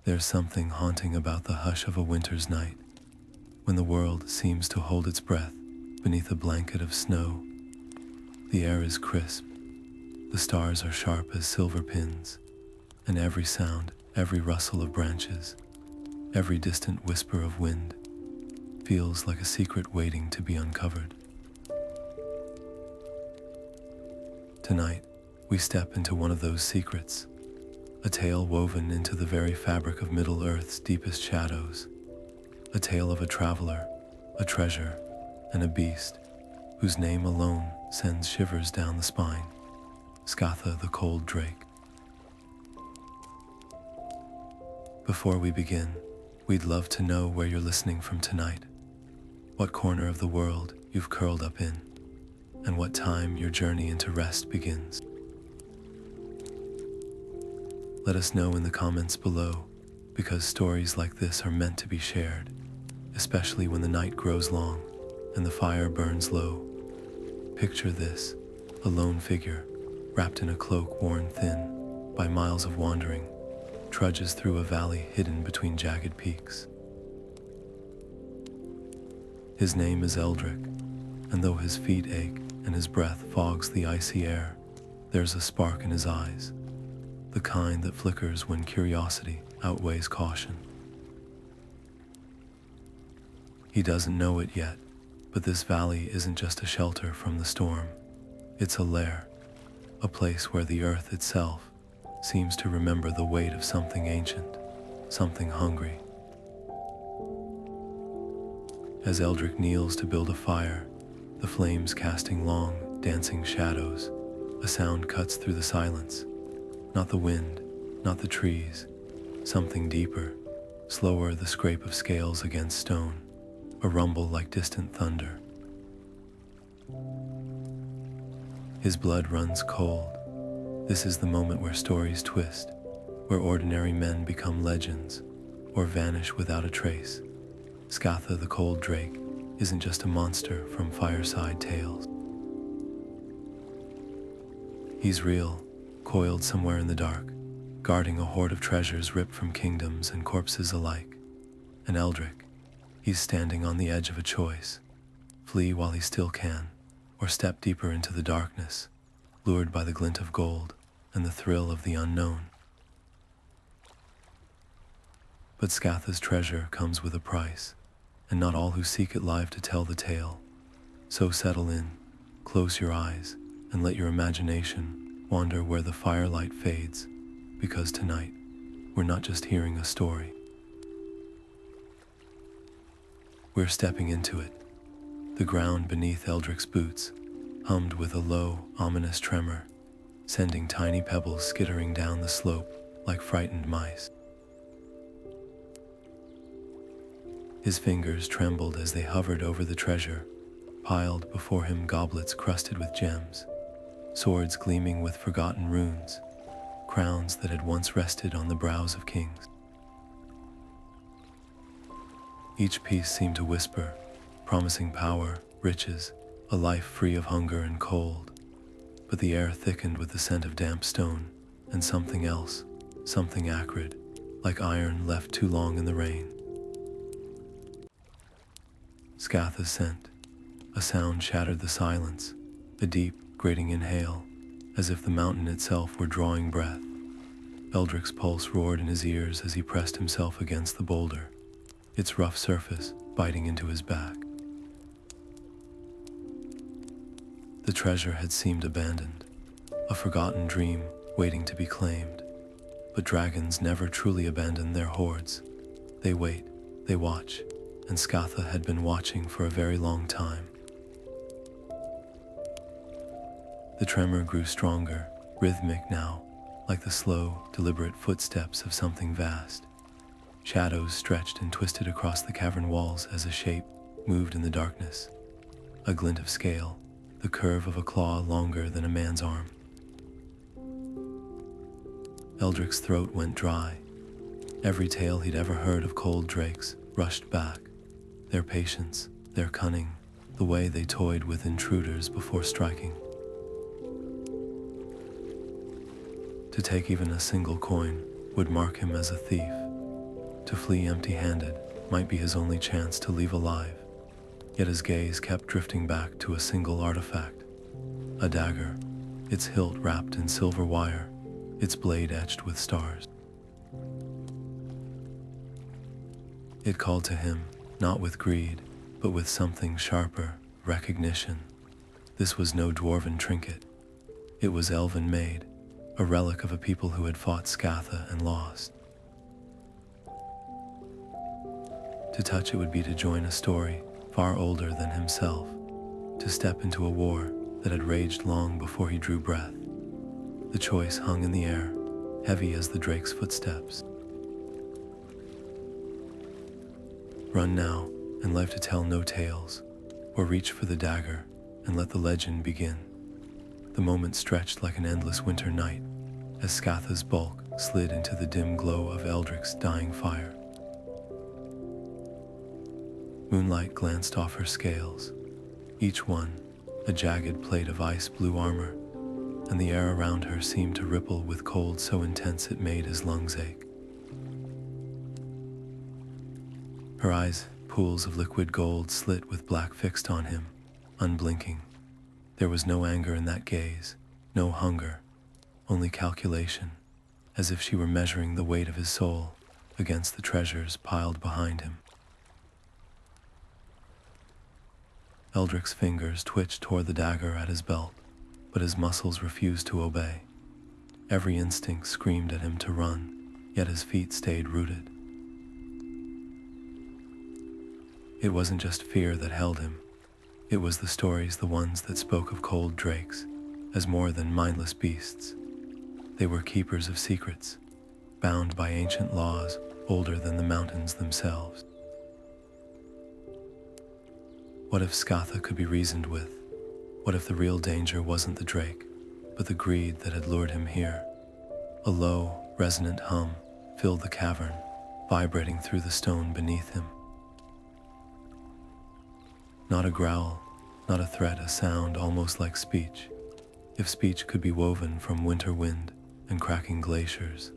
There's something haunting about the hush of a winter's night, when the world seems to hold its breath beneath a blanket of snow. The air is crisp, the stars are sharp as silver pins, and every sound, every rustle of branches, every distant whisper of wind feels like a secret waiting to be uncovered. Tonight, we step into one of those secrets, a tale woven into the very fabric of Middle-earth's deepest shadows, a tale of a traveler, a treasure, and a beast whose name alone sends shivers down the spine, Scatha the Cold-drake. Before we begin, we'd love to know where you're listening from tonight, what corner of the world you've curled up in, and what time your journey into rest begins. Let us know in the comments below, because stories like this are meant to be shared, especially when the night grows long and the fire burns low. Picture this, a lone figure, wrapped in a cloak worn thin by miles of wandering, trudges through a valley hidden between jagged peaks. His name is Eldric, and though his feet ache and his breath fogs the icy air, there's a spark in his eyes, the kind that flickers when curiosity outweighs caution. He doesn't know it yet, but this valley isn't just a shelter from the storm. It's a lair, a place where the earth itself seems to remember the weight of something ancient, something hungry. As Eldric kneels to build a fire, the flames casting long, dancing shadows, a sound cuts through the silence. Not the wind, not the trees, something deeper, slower, the scrape of scales against stone, a rumble like distant thunder. His blood runs cold. This is the moment where stories twist, where ordinary men become legends, or vanish without a trace. Scatha the Cold-drake isn't just a monster from fireside tales. He's real, coiled somewhere in the dark, guarding a hoard of treasures ripped from kingdoms and corpses alike. And Eldric, he's standing on the edge of a choice: flee while he still can, or step deeper into the darkness, lured by the glint of gold and the thrill of the unknown. But Scatha's treasure comes with a price, and not all who seek it live to tell the tale. So settle in, close your eyes, and let your imagination wander where the firelight fades, because tonight, we're not just hearing a story. We're stepping into it. The ground beneath Eldric's boots hummed with a low, ominous tremor, sending tiny pebbles skittering down the slope like frightened mice. His fingers trembled as they hovered over the treasure, piled before him goblets crusted with gems, swords gleaming with forgotten runes, crowns that had once rested on the brows of kings. Each piece seemed to whisper, promising power, riches, a life free of hunger and cold. But the air thickened with the scent of damp stone, and something else, something acrid, like iron left too long in the rain. Scatha's scent. A sound shattered the silence, a deep, grating inhale, as if the mountain itself were drawing breath. Eldric's pulse roared in his ears as he pressed himself against the boulder, its rough surface biting into his back. The treasure had seemed abandoned, a forgotten dream waiting to be claimed. But dragons never truly abandon their hoards. They wait, they watch, and Scatha had been watching for a very long time. The tremor grew stronger, rhythmic now, like the slow, deliberate footsteps of something vast. Shadows stretched and twisted across the cavern walls as a shape moved in the darkness. A glint of scale, the curve of a claw longer than a man's arm. Eldric's throat went dry. Every tale he'd ever heard of cold drakes rushed back. Their patience, their cunning, the way they toyed with intruders before striking. To take even a single coin would mark him as a thief, To flee empty-handed might be his only chance to leave alive, yet his gaze kept drifting back to a single artifact, a dagger, its hilt wrapped in silver wire, its blade etched with stars. It called to him, not with greed, but with something sharper, recognition. This was no dwarven trinket. It was elven made, a relic of a people who had fought Scatha and lost. To touch it would be to join a story far older than himself, to step into a war that had raged long before he drew breath. The choice hung in the air, heavy as the drake's footsteps. Run now, and live to tell no tales, or reach for the dagger and let the legend begin. The moment stretched like an endless winter night, as Scatha's bulk slid into the dim glow of Eldric's dying fire. Moonlight glanced off her scales, each one a jagged plate of ice-blue armor, and the air around her seemed to ripple with cold so intense it made his lungs ache. Her eyes, pools of liquid gold slit with black, fixed on him, unblinking. There was no anger in that gaze, no hunger, only calculation, as if she were measuring the weight of his soul against the treasures piled behind him. Eldric's fingers twitched toward the dagger at his belt, but his muscles refused to obey. Every instinct screamed at him to run, yet his feet stayed rooted. It wasn't just fear that held him. It was the stories, the ones that spoke of cold drakes, as more than mindless beasts. They were keepers of secrets, bound by ancient laws older than the mountains themselves. What if Scatha could be reasoned with? What if the real danger wasn't the drake, but the greed that had lured him here? A low, resonant hum filled the cavern, vibrating through the stone beneath him. Not a growl, not a threat, a sound almost like speech, if speech could be woven from winter wind and cracking glaciers.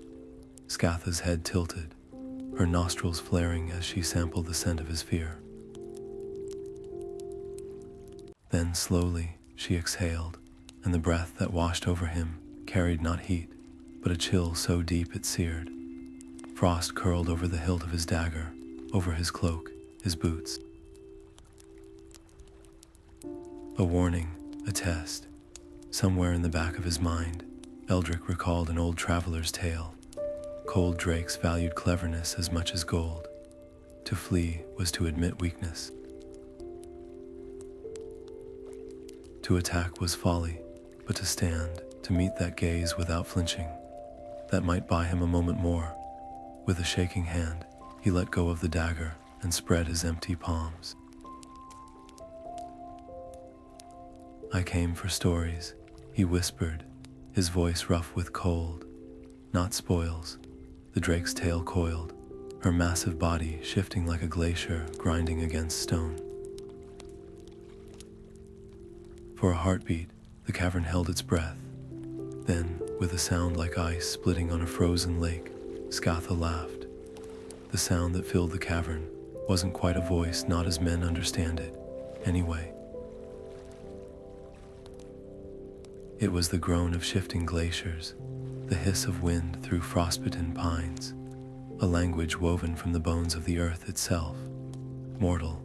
Scatha's head tilted, her nostrils flaring as she sampled the scent of his fear. Then slowly she exhaled, and the breath that washed over him carried not heat, but a chill so deep it seared. Frost curled over the hilt of his dagger, over his cloak, his boots. A warning, a test. Somewhere in the back of his mind, Eldric recalled an old traveler's tale. Cold drakes valued cleverness as much as gold. To flee was to admit weakness. To attack was folly, but to stand, to meet that gaze without flinching, that might buy him a moment more. With a shaking hand, he let go of the dagger and spread his empty palms. I came for stories, he whispered, his voice rough with cold. Not spoils. The drake's tail coiled, her massive body shifting like a glacier grinding against stone. For a heartbeat, the cavern held its breath. Then, with a sound like ice splitting on a frozen lake, Scatha laughed. The sound that filled the cavern wasn't quite a voice, not as men understand it, anyway. It was the groan of shifting glaciers, the hiss of wind through frostbitten pines, a language woven from the bones of the earth itself. Mortal,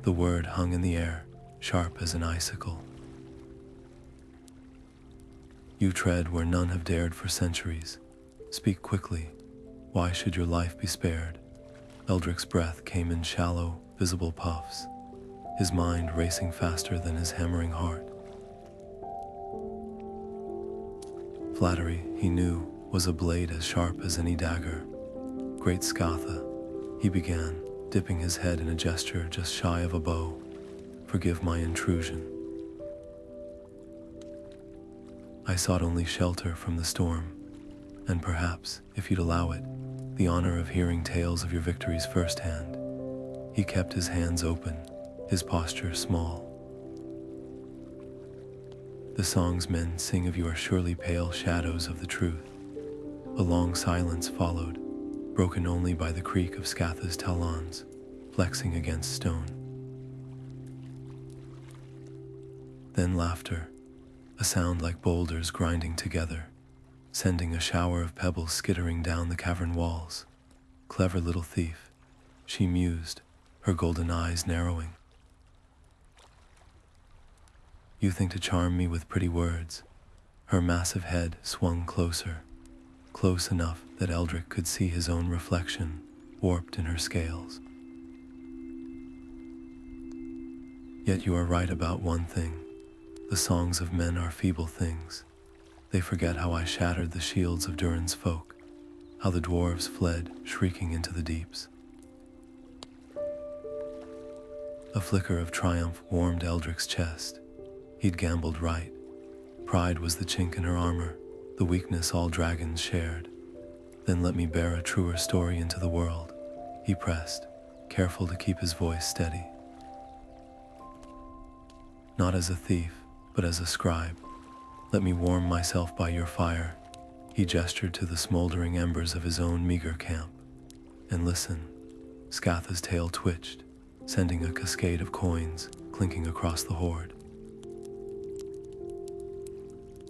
the word hung in the air, sharp as an icicle. You tread where none have dared for centuries. Speak quickly. Why should your life be spared? Eldric's breath came in shallow, visible puffs, his mind racing faster than his hammering heart. Flattery, he knew, was a blade as sharp as any dagger. Great Scatha, he began, dipping his head in a gesture just shy of a bow. Forgive my intrusion. I sought only shelter from the storm, and perhaps, if you'd allow it, the honor of hearing tales of your victories firsthand. He kept his hands open, his posture small. The songs men sing of you are surely pale shadows of the truth. A long silence followed, broken only by the creak of Scatha's talons, flexing against stone. Then laughter, a sound like boulders grinding together, sending a shower of pebbles skittering down the cavern walls. Clever little thief, she mused, her golden eyes narrowing. You think to charm me with pretty words. Her massive head swung closer, close enough that Eldric could see his own reflection, warped in her scales. Yet you are right about one thing. The songs of men are feeble things. They forget how I shattered the shields of Durin's folk, how the dwarves fled, shrieking into the deeps. A flicker of triumph warmed Eldric's chest. He'd gambled right. Pride was the chink in her armor, the weakness all dragons shared. Then let me bear a truer story into the world, he pressed, careful to keep his voice steady. Not as a thief, but as a scribe. Let me warm myself by your fire. He gestured to the smoldering embers of his own meager camp. And listen, Scatha's tail twitched, sending a cascade of coins clinking across the hoard.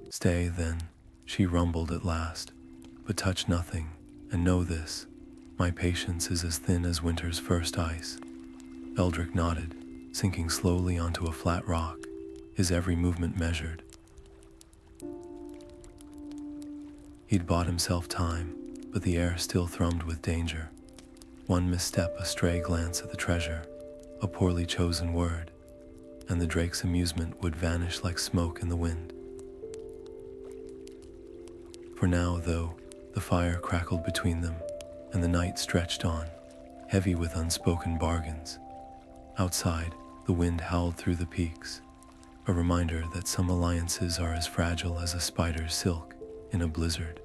Stay, then, she rumbled at last, but touch nothing, and know this, my patience is as thin as winter's first ice. Eldric nodded, sinking slowly onto a flat rock, his every movement measured. He'd bought himself time, but the air still thrummed with danger. One misstep, a stray glance at the treasure, a poorly chosen word, and the drake's amusement would vanish like smoke in the wind. For now, though, the fire crackled between them, and the night stretched on, heavy with unspoken bargains. Outside, the wind howled through the peaks, a reminder that some alliances are as fragile as a spider's silk in a blizzard.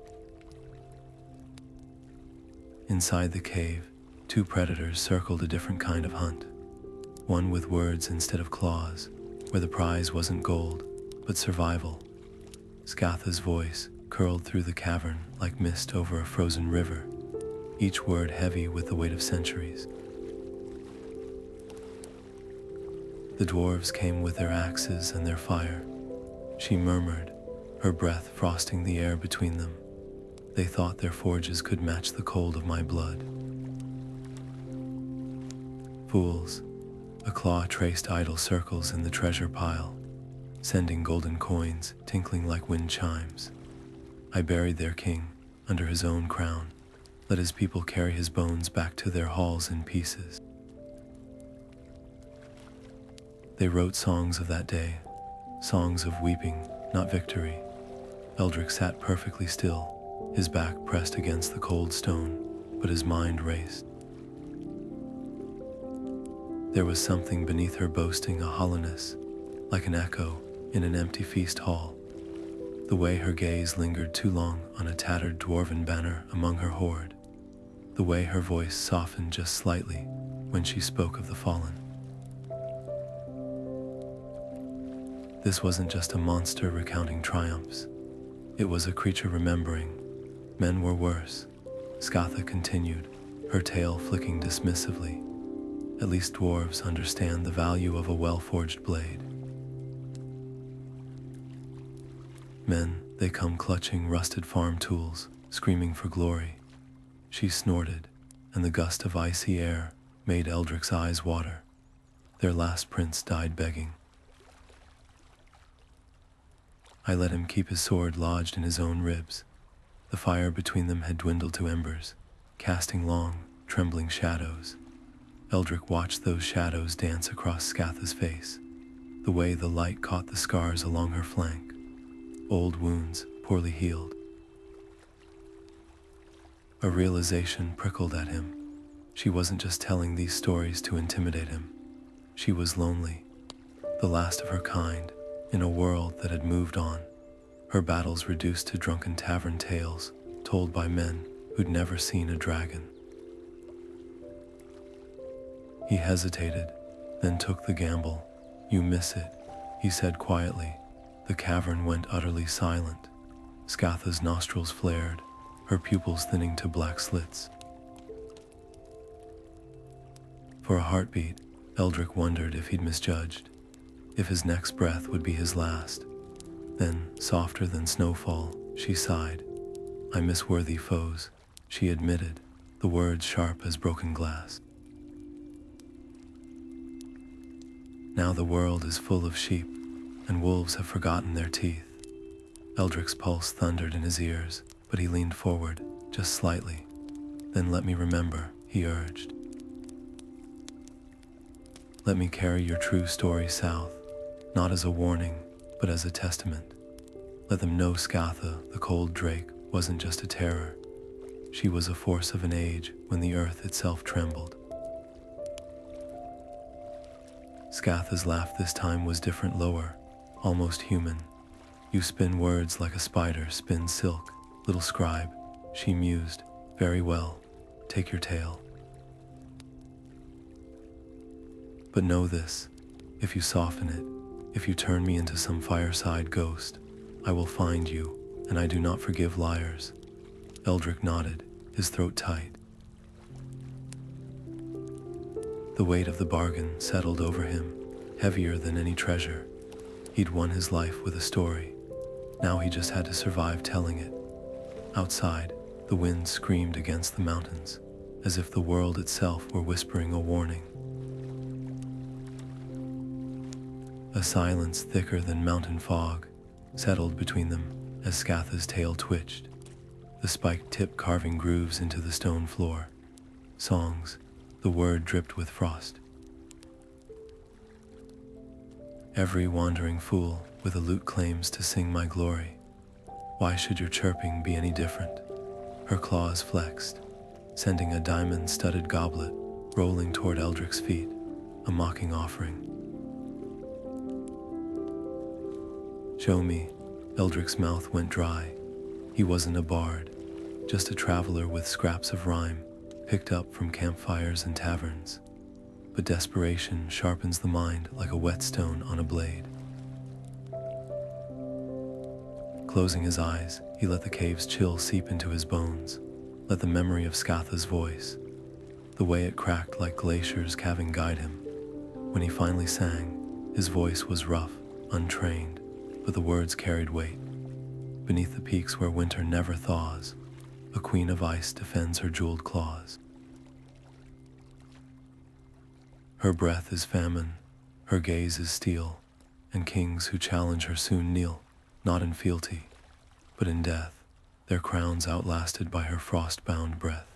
Inside the cave, two predators circled a different kind of hunt, one with words instead of claws, where the prize wasn't gold, but survival. Scatha's voice curled through the cavern like mist over a frozen river, each word heavy with the weight of centuries. The dwarves came with their axes and their fire. She murmured, her breath frosting the air between them. They thought their forges could match the cold of my blood. Fools, a claw traced idle circles in the treasure pile, sending golden coins tinkling like wind chimes. I buried their king under his own crown, let his people carry his bones back to their halls in pieces. They wrote songs of that day, songs of weeping, not victory. Eldric sat perfectly still, his back pressed against the cold stone, but his mind raced. There was something beneath her boasting, a hollowness, like an echo in an empty feast hall. The way her gaze lingered too long on a tattered dwarven banner among her hoard. The way her voice softened just slightly when she spoke of the fallen. This wasn't just a monster recounting triumphs. It was a creature remembering. Men were worse, Scatha continued, her tail flicking dismissively. At least dwarves understand the value of a well-forged blade. Men, they come clutching rusted farm tools, screaming for glory. She snorted, and the gust of icy air made Eldric's eyes water. Their last prince died begging. I let him keep his sword lodged in his own ribs. The fire between them had dwindled to embers, casting long, trembling shadows. Eldric watched those shadows dance across Scatha's face, the way the light caught the scars along her flank. Old wounds, poorly healed. A realization prickled at him. She wasn't just telling these stories to intimidate him. She was lonely, the last of her kind, in a world that had moved on. Her battles reduced to drunken tavern tales, told by men who'd never seen a dragon. He hesitated, then took the gamble. You miss it, he said quietly. The cavern went utterly silent. Scatha's nostrils flared, her pupils thinning to black slits. For a heartbeat, Eldric wondered if he'd misjudged, if his next breath would be his last. Then, softer than snowfall, she sighed. "I miss worthy foes," she admitted, the words sharp as broken glass. Now the world is full of sheep, and wolves have forgotten their teeth. Eldric's pulse thundered in his ears, but he leaned forward, just slightly. "Then let me remember," he urged. "Let me carry your true story south, not as a warning, but as a testament. Let them know Scatha the Cold-drake wasn't just a terror. She was a force of an age when the earth itself trembled." Scatha's laugh this time was different, lower, almost human. "You spin words like a spider spins silk, little scribe," she mused. "Very well, take your tale. But know this, if you soften it, if you turn me into some fireside ghost, I will find you, and I do not forgive liars." Eldric nodded, his throat tight. The weight of the bargain settled over him, heavier than any treasure. He'd won his life with a story. Now he just had to survive telling it. Outside, the wind screamed against the mountains, as if the world itself were whispering a warning. A silence thicker than mountain fog settled between them as Scatha's tail twitched, the spiked tip carving grooves into the stone floor. Songs, the word dripped with frost. "Every wandering fool with a lute claims to sing my glory. Why should your chirping be any different?" Her claws flexed, sending a diamond-studded goblet rolling toward Eldric's feet, a mocking offering. "Show me." Eldric's mouth went dry. He wasn't a bard, just a traveler with scraps of rhyme picked up from campfires and taverns. But desperation sharpens the mind like a whetstone on a blade. Closing his eyes, he let the cave's chill seep into his bones, let the memory of Scatha's voice, the way it cracked like glaciers calving, guide him. When he finally sang, his voice was rough, untrained, but the words carried weight. Beneath the peaks where winter never thaws, a queen of ice defends her jeweled claws. Her breath is famine, her gaze is steel, and kings who challenge her soon kneel, not in fealty, but in death, their crowns outlasted by her frost-bound breath.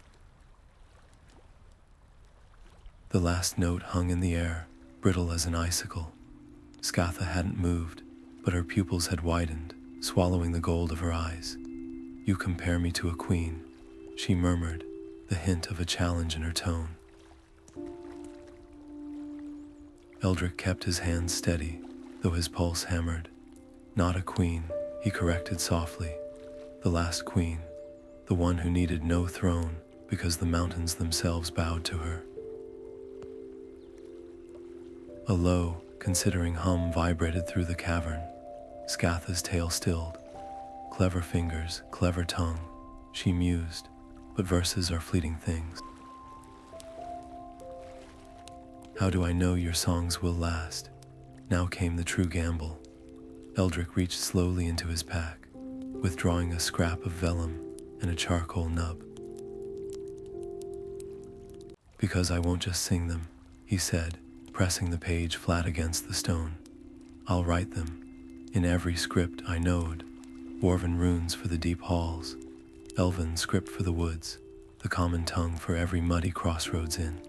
The last note hung in the air, brittle as an icicle. Scatha hadn't moved, but her pupils had widened, swallowing the gold of her eyes. "You compare me to a queen," she murmured, the hint of a challenge in her tone. Eldric kept his hands steady, though his pulse hammered. "Not a queen," he corrected softly. "The last queen, the one who needed no throne because the mountains themselves bowed to her." A low, considering hum vibrated through the cavern. Scatha's tail stilled. "Clever fingers, clever tongue," she mused, "but verses are fleeting things. How do I know your songs will last?" Now came the true gamble. Eldric reached slowly into his pack, withdrawing a scrap of vellum and a charcoal nub. "Because I won't just sing them," he said, pressing the page flat against the stone. "I'll write them, in every script I knowed, dwarven runes for the deep halls, elven script for the woods, the common tongue for every muddy crossroads inn."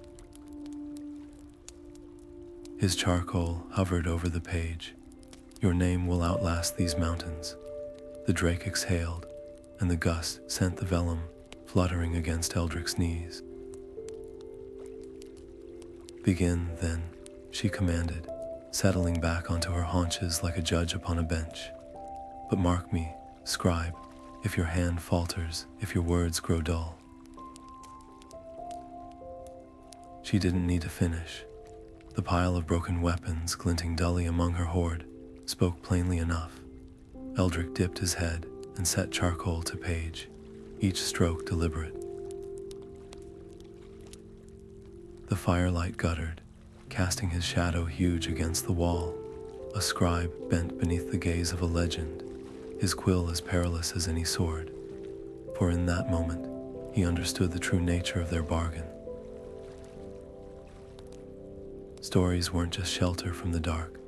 His charcoal hovered over the page. "Your name will outlast these mountains." The drake exhaled, and the gust sent the vellum fluttering against Eldric's knees. "Begin, then," she commanded, settling back onto her haunches like a judge upon a bench. "But mark me, scribe, if your hand falters, if your words grow dull." She didn't need to finish. The pile of broken weapons glinting dully among her hoard spoke plainly enough. Eldric dipped his head and set charcoal to page, each stroke deliberate. The firelight guttered, casting his shadow huge against the wall, a scribe bent beneath the gaze of a legend, his quill as perilous as any sword. For in that moment, he understood the true nature of their bargain. Stories weren't just shelter from the dark.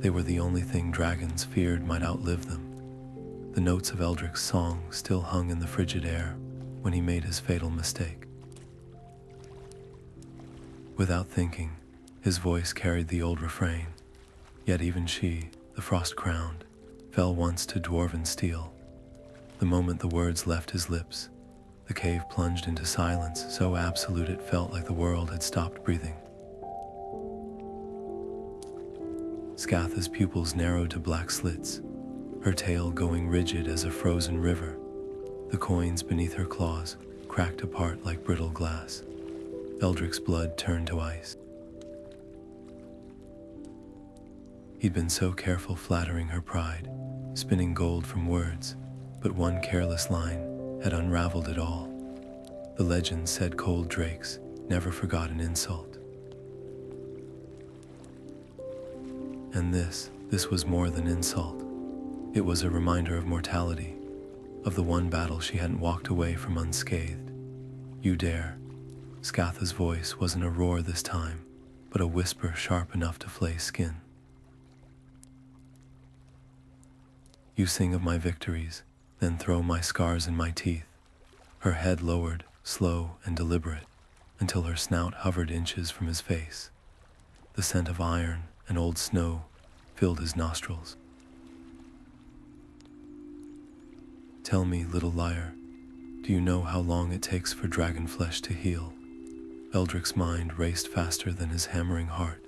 They were the only thing dragons feared might outlive them. The notes of Eldric's song still hung in the frigid air when he made his fatal mistake. Without thinking, his voice carried the old refrain, yet even she, the frost-crowned, fell once to dwarven steel. The moment the words left his lips, the cave plunged into silence so absolute it felt like the world had stopped breathing. Scatha's pupils narrowed to black slits, her tail going rigid as a frozen river. The coins beneath her claws cracked apart like brittle glass. Eldric's blood turned to ice. He'd been so careful flattering her pride, spinning gold from words, but one careless line had unraveled it all. The legend said cold drakes never forgot an insult. And this was more than insult. It was a reminder of mortality, of the one battle she hadn't walked away from unscathed. "You dare." Scatha's voice wasn't a roar this time, but a whisper sharp enough to flay skin. "You sing of my victories, then throw my scars in my teeth." Her head lowered, slow and deliberate, until her snout hovered inches from his face. The scent of iron and old snow filled his nostrils. "Tell me, little liar, do you know how long it takes for dragon flesh to heal?" Eldric's mind raced faster than his hammering heart.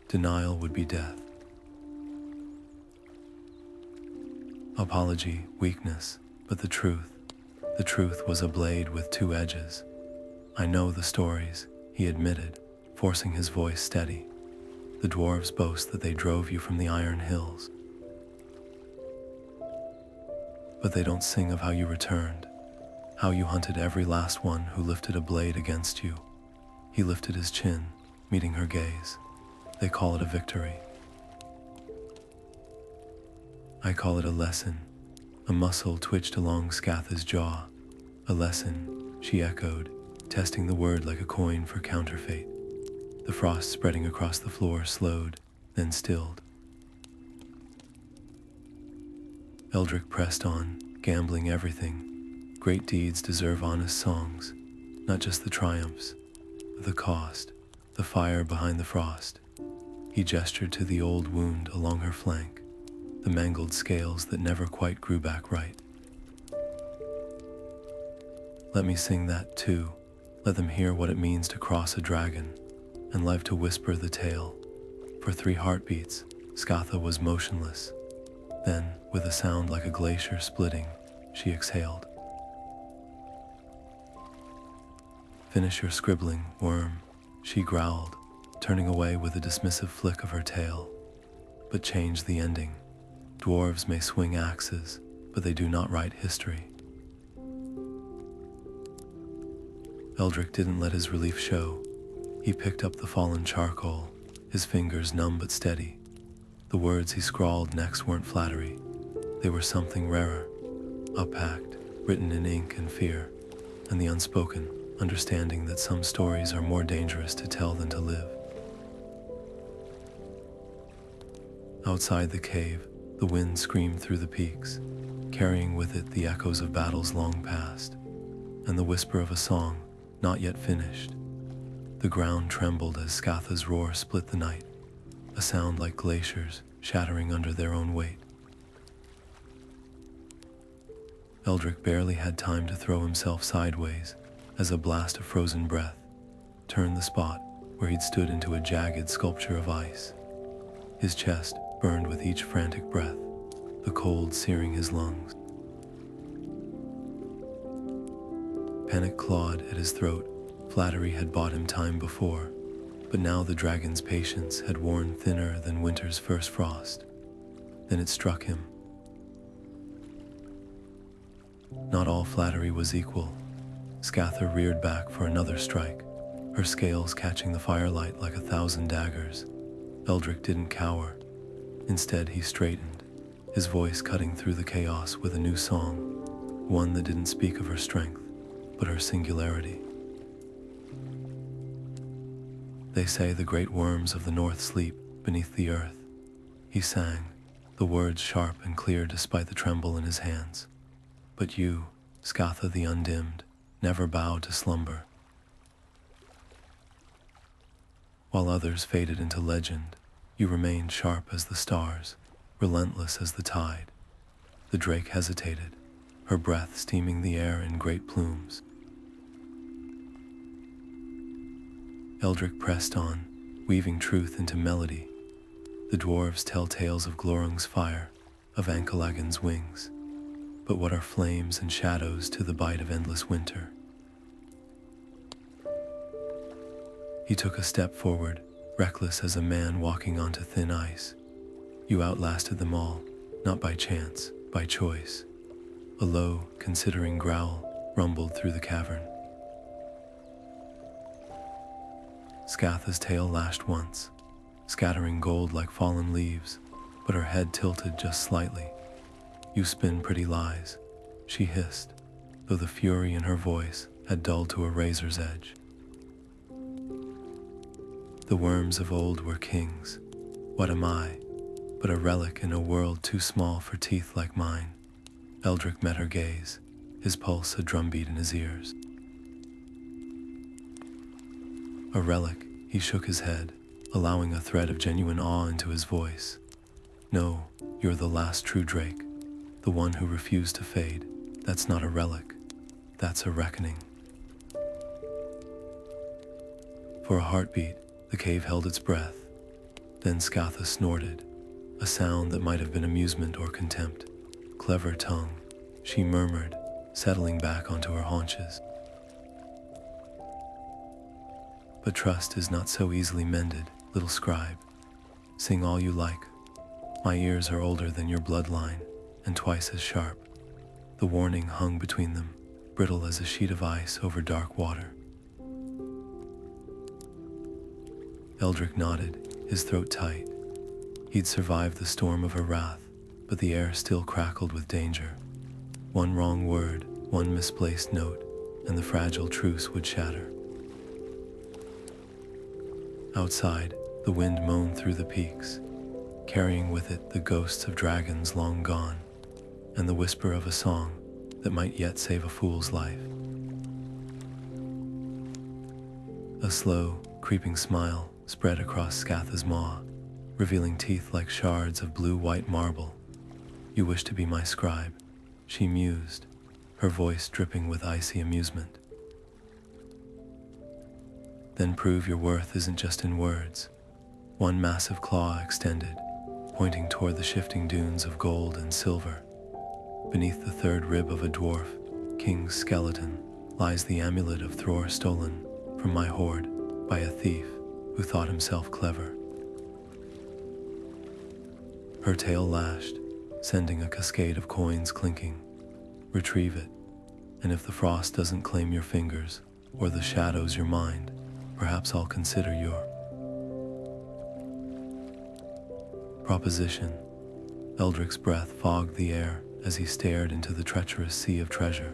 Denial would be death. Apology, weakness, but the truth was a blade with two edges. "I know the stories," he admitted, forcing his voice steady. "The dwarves boast that they drove you from the Iron Hills. But they don't sing of how you returned, how you hunted every last one who lifted a blade against you." He lifted his chin, meeting her gaze. "They call it a victory. I call it a lesson." A muscle twitched along Scatha's jaw. "A lesson," she echoed, testing the word like a coin for counterfeit. The frost spreading across the floor slowed, then stilled. Eldric pressed on, gambling everything. Great deeds deserve honest songs, not just the triumphs, but the cost, the fire behind the frost. He gestured to the old wound along her flank, the mangled scales that never quite grew back right. "Let me sing that too. Let them hear what it means to cross a dragon, and live to whisper the tale." For 3 heartbeats, Scatha was motionless. Then, with a sound like a glacier splitting, she exhaled. "Finish your scribbling, worm," she growled, turning away with a dismissive flick of her tail. "But change the ending. Dwarves may swing axes, but they do not write history." Eldric didn't let his relief show. He picked up the fallen charcoal, his fingers numb but steady. The words he scrawled next weren't flattery. They were something rarer, a pact written in ink and fear, and the unspoken understanding that some stories are more dangerous to tell than to live. Outside the cave, the wind screamed through the peaks, carrying with it the echoes of battles long past, and the whisper of a song not yet finished. The ground trembled as Scatha's roar split the night, a sound like glaciers shattering under their own weight. Eldric barely had time to throw himself sideways as a blast of frozen breath turned the spot where he'd stood into a jagged sculpture of ice. His chest burned with each frantic breath, the cold searing his lungs. Panic clawed at his throat. Flattery had bought him time before, but now the dragon's patience had worn thinner than winter's first frost. Then it struck him. Not all flattery was equal. Scatha reared back for another strike, her scales catching the firelight like 1,000 daggers. Eldric didn't cower. Instead, he straightened, his voice cutting through the chaos with a new song, one that didn't speak of her strength, but her singularity. They say the great worms of the north sleep beneath the earth. He sang, the words sharp and clear despite the tremble in his hands. But you, Scatha the undimmed, never bowed to slumber. While others faded into legend, you remained sharp as the stars, relentless as the tide. The drake hesitated, her breath steaming the air in great plumes. Eldric pressed on, weaving truth into melody. The dwarves tell tales of Glorung's fire, of Ankalagan's wings. But what are flames and shadows to the bite of endless winter? He took a step forward, reckless as a man walking onto thin ice. You outlasted them all, not by chance, by choice. A low, considering growl rumbled through the cavern. Scatha's tail lashed once, scattering gold like fallen leaves, but her head tilted just slightly. You spin pretty lies, she hissed, though the fury in her voice had dulled to a razor's edge. The worms of old were kings. What am I, but a relic in a world too small for teeth like mine? Eldric met her gaze, his pulse a drumbeat in his ears. A relic, he shook his head, allowing a thread of genuine awe into his voice. No, you're the last true drake, the one who refused to fade. That's not a relic, that's a reckoning. For a heartbeat, the cave held its breath. Then Scatha snorted, a sound that might have been amusement or contempt. Clever tongue, she murmured, settling back onto her haunches. But trust is not so easily mended, little scribe. Sing all you like. My ears are older than your bloodline, and twice as sharp. The warning hung between them, brittle as a sheet of ice over dark water. Eldric nodded, his throat tight. He'd survived the storm of her wrath, but the air still crackled with danger. One wrong word, one misplaced note, and the fragile truce would shatter. Outside, the wind moaned through the peaks, carrying with it the ghosts of dragons long gone, and the whisper of a song that might yet save a fool's life. A slow, creeping smile spread across Scatha's maw, revealing teeth like shards of blue-white marble. You wish to be my scribe, she mused, her voice dripping with icy amusement. Then prove your worth isn't just in words. One massive claw extended, pointing toward the shifting dunes of gold and silver. Beneath the third rib of a dwarf, king's skeleton, lies the amulet of Thror stolen from my hoard by a thief who thought himself clever. Her tail lashed, sending a cascade of coins clinking. Retrieve it, and if the frost doesn't claim your fingers, or the shadows your mind, perhaps I'll consider your proposition. Eldric's breath fogged the air as he stared into the treacherous sea of treasure.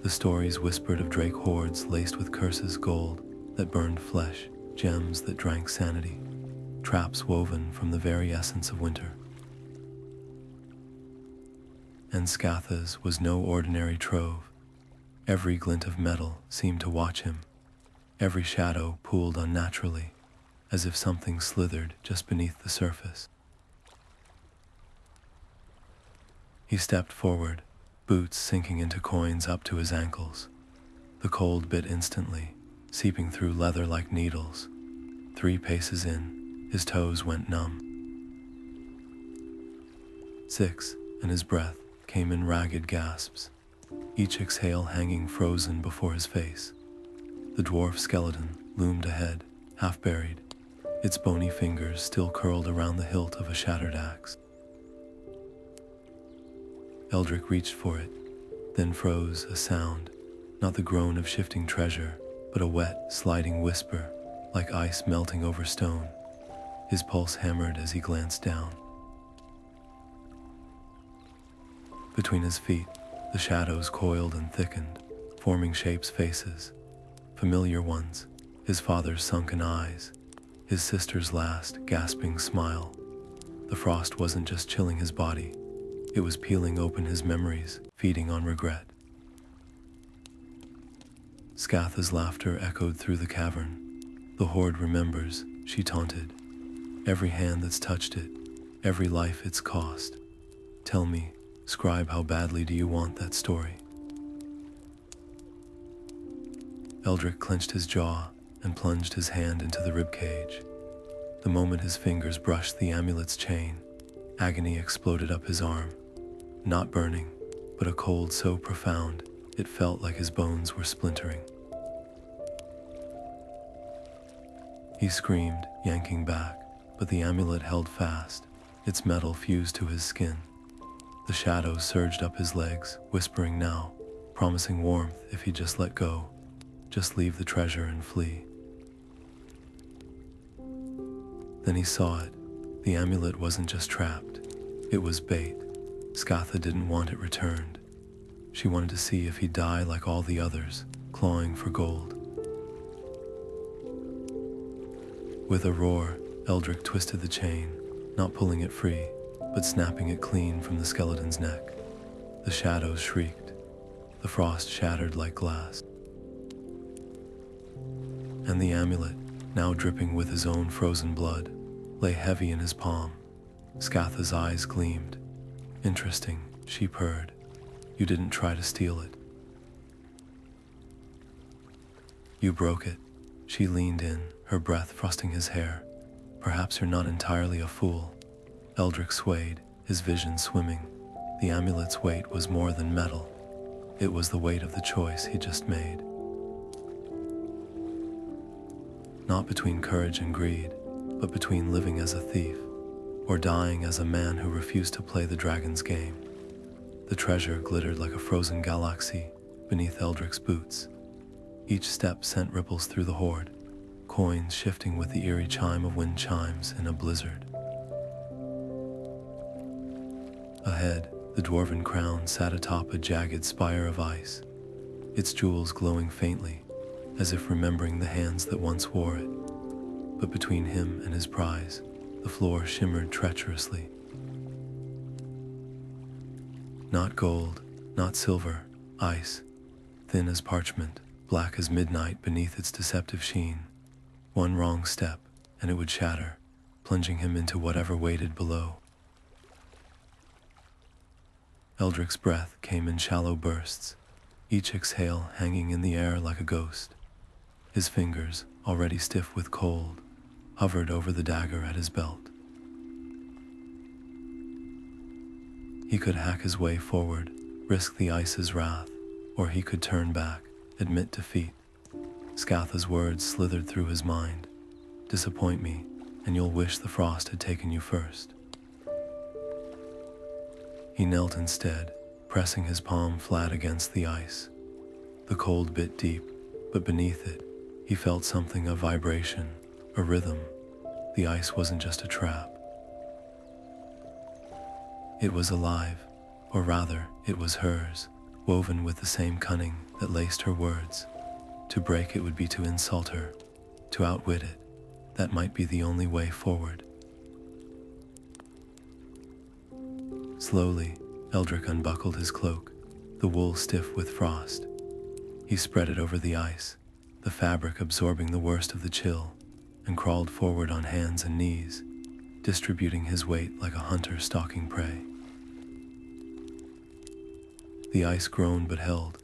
The stories whispered of drake hoards laced with curses, gold that burned flesh, gems that drank sanity, traps woven from the very essence of winter. And Scatha's was no ordinary trove. Every glint of metal seemed to watch him. Every shadow pooled unnaturally, as if something slithered just beneath the surface. He stepped forward, boots sinking into coins up to his ankles. The cold bit instantly, seeping through leather like needles. 3 paces in, his toes went numb. 6, and his breath came in ragged gasps, each exhale hanging frozen before his face. The dwarf skeleton loomed ahead, half buried, its bony fingers still curled around the hilt of a shattered axe. Eldric reached for it, then froze, a sound, not the groan of shifting treasure, but a wet, sliding whisper, like ice melting over stone. His pulse hammered as he glanced down. Between his feet, the shadows coiled and thickened, forming shapes, faces, familiar ones, his father's sunken eyes, his sister's last, gasping smile. The frost wasn't just chilling his body, it was peeling open his memories, feeding on regret. Scatha's laughter echoed through the cavern. The hoard remembers, she taunted. Every hand that's touched it, every life it's cost. Tell me, scribe, how badly do you want that story? Eldric clenched his jaw and plunged his hand into the ribcage. The moment his fingers brushed the amulet's chain, agony exploded up his arm. Not burning, but a cold so profound, it felt like his bones were splintering. He screamed, yanking back, but the amulet held fast, its metal fused to his skin. The shadows surged up his legs, whispering now, promising warmth if he just let go, just leave the treasure and flee. Then he saw it. The amulet wasn't just trapped, it was bait. Scatha didn't want it returned. She wanted to see if he'd die like all the others, clawing for gold. With a roar, Eldric twisted the chain, not pulling it free, but snapping it clean from the skeleton's neck. The shadows shrieked. The frost shattered like glass. And the amulet, now dripping with his own frozen blood, lay heavy in his palm. Scatha's eyes gleamed. Interesting, she purred. You didn't try to steal it. You broke it. She leaned in, her breath frosting his hair. Perhaps you're not entirely a fool. Eldric swayed, his vision swimming. The amulet's weight was more than metal. It was the weight of the choice he just made. Not between courage and greed, but between living as a thief, or dying as a man who refused to play the dragon's game. The treasure glittered like a frozen galaxy beneath Eldric's boots. Each step sent ripples through the hoard, coins shifting with the eerie chime of wind chimes in a blizzard. Ahead, the dwarven crown sat atop a jagged spire of ice, its jewels glowing faintly, as if remembering the hands that once wore it. But between him and his prize, the floor shimmered treacherously. Not gold, not silver, ice, thin as parchment, black as midnight beneath its deceptive sheen. One wrong step, and it would shatter, plunging him into whatever waited below. Eldric's breath came in shallow bursts, each exhale hanging in the air like a ghost. His fingers, already stiff with cold, hovered over the dagger at his belt. He could hack his way forward, risk the ice's wrath, or he could turn back, admit defeat. Scatha's words slithered through his mind. Disappoint me, and you'll wish the frost had taken you first. He knelt instead, pressing his palm flat against the ice. The cold bit deep, but beneath it, he felt something of vibration, a rhythm. The ice wasn't just a trap. It was alive, or rather, it was hers, woven with the same cunning that laced her words. To break it would be to insult her, to outwit it. That might be the only way forward. Slowly, Eldric unbuckled his cloak, the wool stiff with frost. He spread it over the ice, the fabric absorbing the worst of the chill, and crawled forward on hands and knees, distributing his weight like a hunter stalking prey. The ice groaned but held.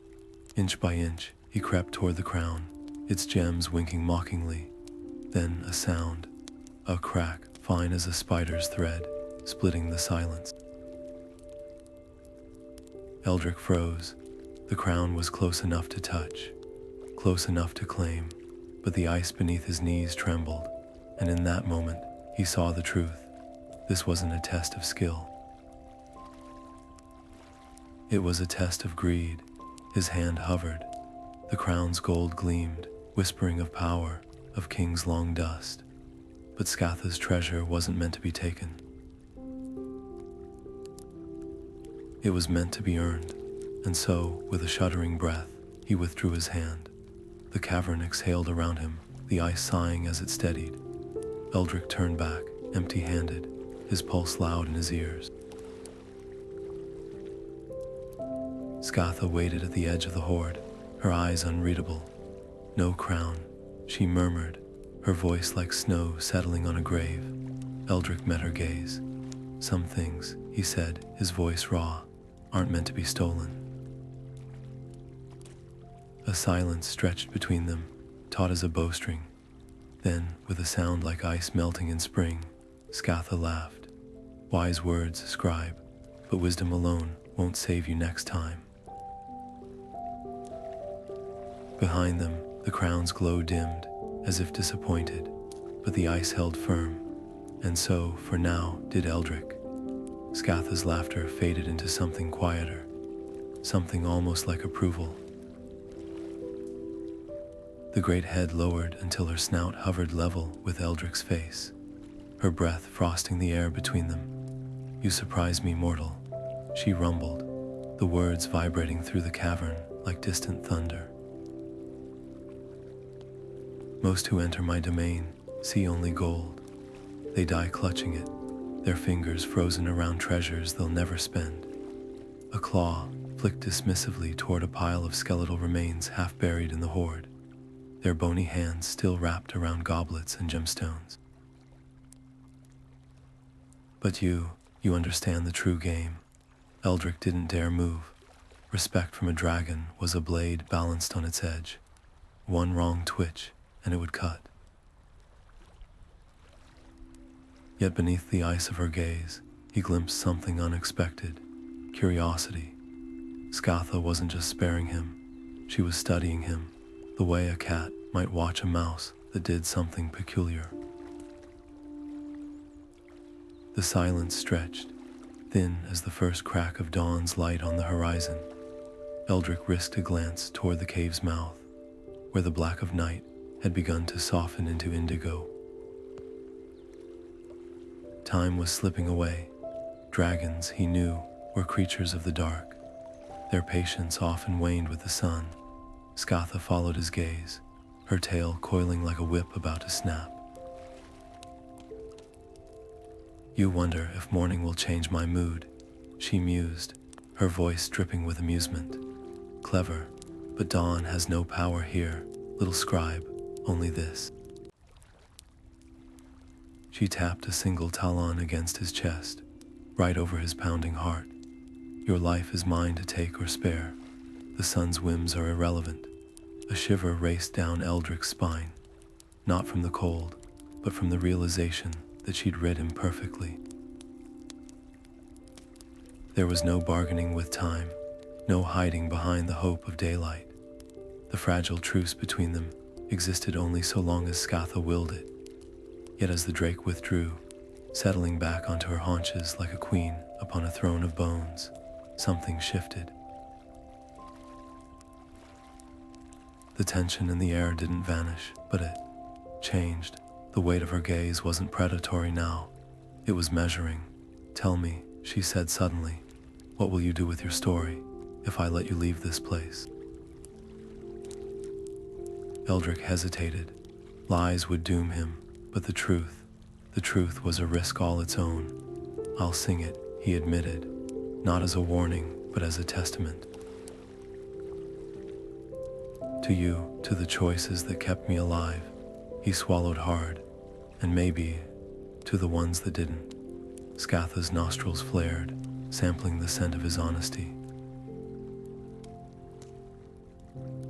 Inch by inch, he crept toward the crown, its gems winking mockingly. Then a sound, a crack fine as a spider's thread, splitting the silence. Eldric froze. The crown was close enough to touch, close enough to claim, but the ice beneath his knees trembled, and in that moment, he saw the truth. This wasn't a test of skill. It was a test of greed. His hand hovered. The crown's gold gleamed, whispering of power, of kings long dust. But Scatha's treasure wasn't meant to be taken. It was meant to be earned, and so, with a shuddering breath, he withdrew his hand. The cavern exhaled around him, the ice sighing as it steadied. Eldric turned back, empty-handed, his pulse loud in his ears. Scatha waited at the edge of the hoard, her eyes unreadable. "No crown," she murmured, her voice like snow settling on a grave. Eldric met her gaze. "Some things," he said, his voice raw, "aren't meant to be stolen." A silence stretched between them, taut as a bowstring. Then, with a sound like ice melting in spring, Scatha laughed. "Wise words, scribe, but wisdom alone won't save you next time." Behind them, the crown's glow dimmed, as if disappointed, but the ice held firm, and so, for now, did Eldric. Scatha's laughter faded into something quieter, something almost like approval. The great head lowered until her snout hovered level with Eldric's face, her breath frosting the air between them. "You surprise me, mortal," she rumbled, the words vibrating through the cavern like distant thunder. "Most who enter my domain see only gold. They die clutching it, their fingers frozen around treasures they'll never spend." A claw flicked dismissively toward a pile of skeletal remains half buried in the hoard, their bony hands still wrapped around goblets and gemstones. "But you understand the true game." Eldric didn't dare move. Respect from a dragon was a blade balanced on its edge. One wrong twitch, and it would cut. Yet beneath the ice of her gaze, he glimpsed something unexpected: curiosity. Scatha wasn't just sparing him, she was studying him, the way a cat might watch a mouse that did something peculiar. The silence stretched, thin as the first crack of dawn's light on the horizon. Eldric risked a glance toward the cave's mouth, where the black of night had begun to soften into indigo. Time was slipping away. Dragons, he knew, were creatures of the dark. Their patience often waned with the sun. Scatha followed his gaze, her tail coiling like a whip about to snap. "You wonder if morning will change my mood," she mused, her voice dripping with amusement. "Clever, but dawn has no power here, little scribe, only this." She tapped a single talon against his chest, right over his pounding heart. "Your life is mine to take or spare. The sun's whims are irrelevant." A shiver raced down Eldric's spine, not from the cold, but from the realization that she'd read him perfectly. There was no bargaining with time, no hiding behind the hope of daylight. The fragile truce between them existed only so long as Scatha willed it. Yet as the drake withdrew, settling back onto her haunches like a queen upon a throne of bones, something shifted. The tension in the air didn't vanish, but it changed. The weight of her gaze wasn't predatory now. It was measuring. "Tell me," she said suddenly, "what will you do with your story if I let you leave this place?" Eldric hesitated. Lies would doom him, but the truth was a risk all its own. "I'll sing it," he admitted, not as a warning, but as a testament. "To you, to the choices that kept me alive." He swallowed hard. "And maybe, to the ones that didn't." Scatha's nostrils flared, sampling the scent of his honesty.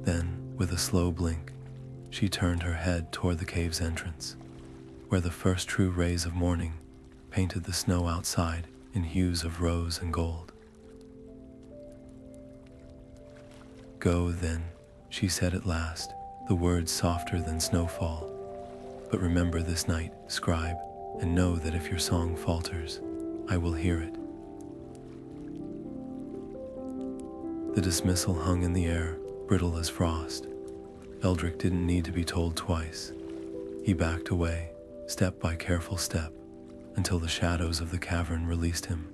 Then, with a slow blink, she turned her head toward the cave's entrance, where the first true rays of morning painted the snow outside in hues of rose and gold. "Go, then," she said at last, the words softer than snowfall. "But remember this night, scribe, and know that if your song falters, I will hear it." The dismissal hung in the air, brittle as frost. Eldric didn't need to be told twice. He backed away, step by careful step, until the shadows of the cavern released him.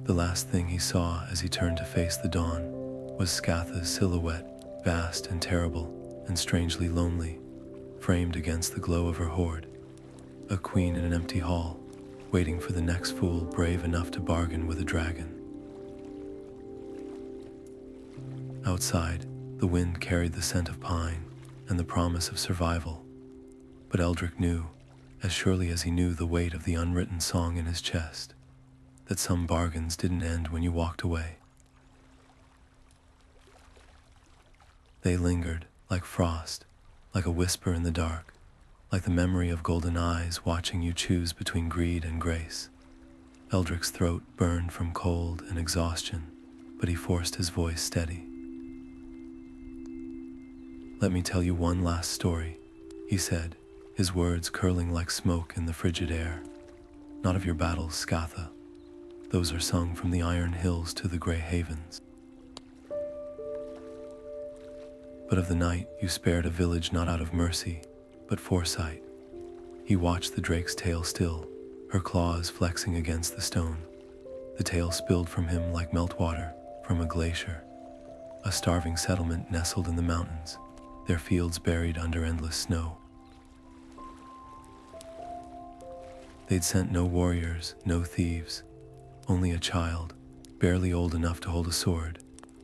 The last thing he saw as he turned to face the dawn was Scatha's silhouette, vast and terrible and strangely lonely, framed against the glow of her hoard, a queen in an empty hall, waiting for the next fool brave enough to bargain with a dragon. Outside, the wind carried the scent of pine and the promise of survival, but Eldric knew, as surely as he knew the weight of the unwritten song in his chest, that some bargains didn't end when you walked away. They lingered, like frost, like a whisper in the dark, like the memory of golden eyes watching you choose between greed and grace. Eldric's throat burned from cold and exhaustion, but he forced his voice steady. "Let me tell you one last story," he said, his words curling like smoke in the frigid air. "Not of your battles, Scatha. Those are sung from the iron hills to the gray havens. But of the night you spared a village not out of mercy, but foresight." He watched the drake's tail still, her claws flexing against the stone. The tail spilled from him like meltwater from a glacier. A starving settlement nestled in the mountains, their fields buried under endless snow. They'd sent no warriors, no thieves, only a child, barely old enough to hold a sword,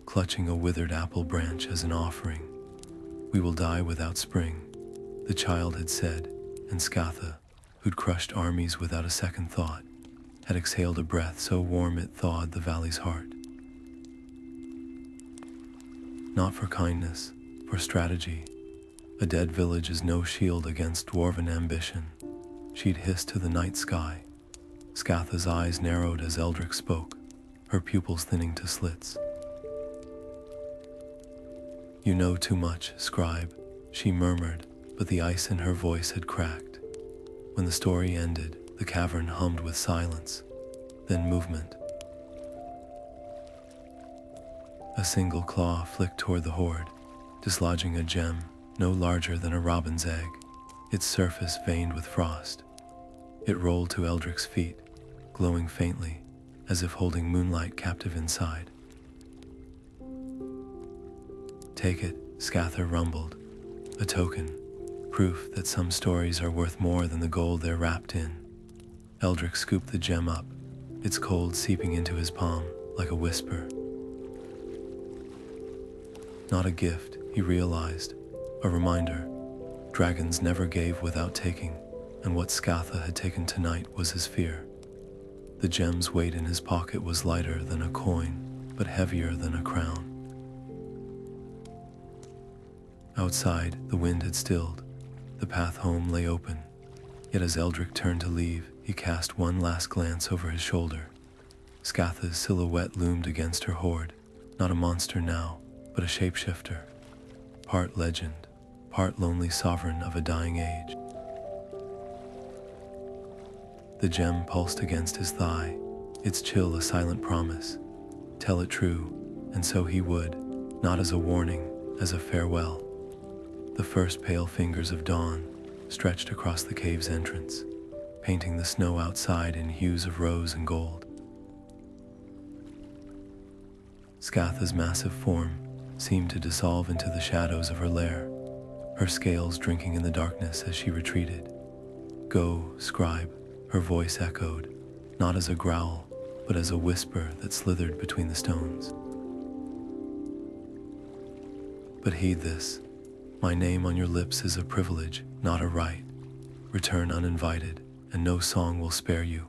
clutching a withered apple branch as an offering. "We will die without spring," the child had said, and Scatha, who'd crushed armies without a second thought, had exhaled a breath so warm it thawed the valley's heart. Not for kindness, for strategy. A dead village is no shield against dwarven ambition, she'd hissed to the night sky. Scatha's eyes narrowed as Eldric spoke, her pupils thinning to slits. "You know too much, scribe," she murmured, but the ice in her voice had cracked. When the story ended, the cavern hummed with silence, then movement. A single claw flicked toward the hoard, dislodging a gem no larger than a robin's egg, its surface veined with frost. It rolled to Eldric's feet, glowing faintly, as if holding moonlight captive inside. "Take it," Scatha rumbled, "a token, proof that some stories are worth more than the gold they're wrapped in." Eldric scooped the gem up, its cold seeping into his palm like a whisper. Not a gift, he realized, a reminder. Dragons never gave without taking, and what Scatha had taken tonight was his fear. The gem's weight in his pocket was lighter than a coin, but heavier than a crown. Outside, the wind had stilled. The path home lay open. Yet as Eldric turned to leave, he cast one last glance over his shoulder. Scatha's silhouette loomed against her hoard, not a monster now, but a shapeshifter. Part legend, part lonely sovereign of a dying age. The gem pulsed against his thigh, its chill a silent promise. Tell it true, and so he would, not as a warning, as a farewell. The first pale fingers of dawn stretched across the cave's entrance, painting the snow outside in hues of rose and gold. Scatha's massive form seemed to dissolve into the shadows of her lair, her scales drinking in the darkness as she retreated. "Go, scribe," her voice echoed, not as a growl, but as a whisper that slithered between the stones. "But heed this. My name on your lips is a privilege, not a right. Return uninvited, and no song will spare you."